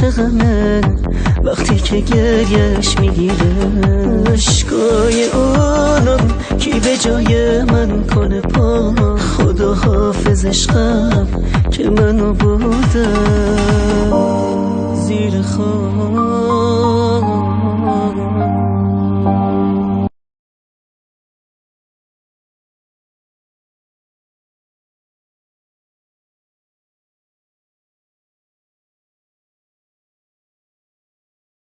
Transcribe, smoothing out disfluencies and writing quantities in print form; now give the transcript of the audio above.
عاشقمه وقتی که گریش میگیره. عشقای اونم کی به جای من کنه پا، خدا حافظ عشقم که منو بودم.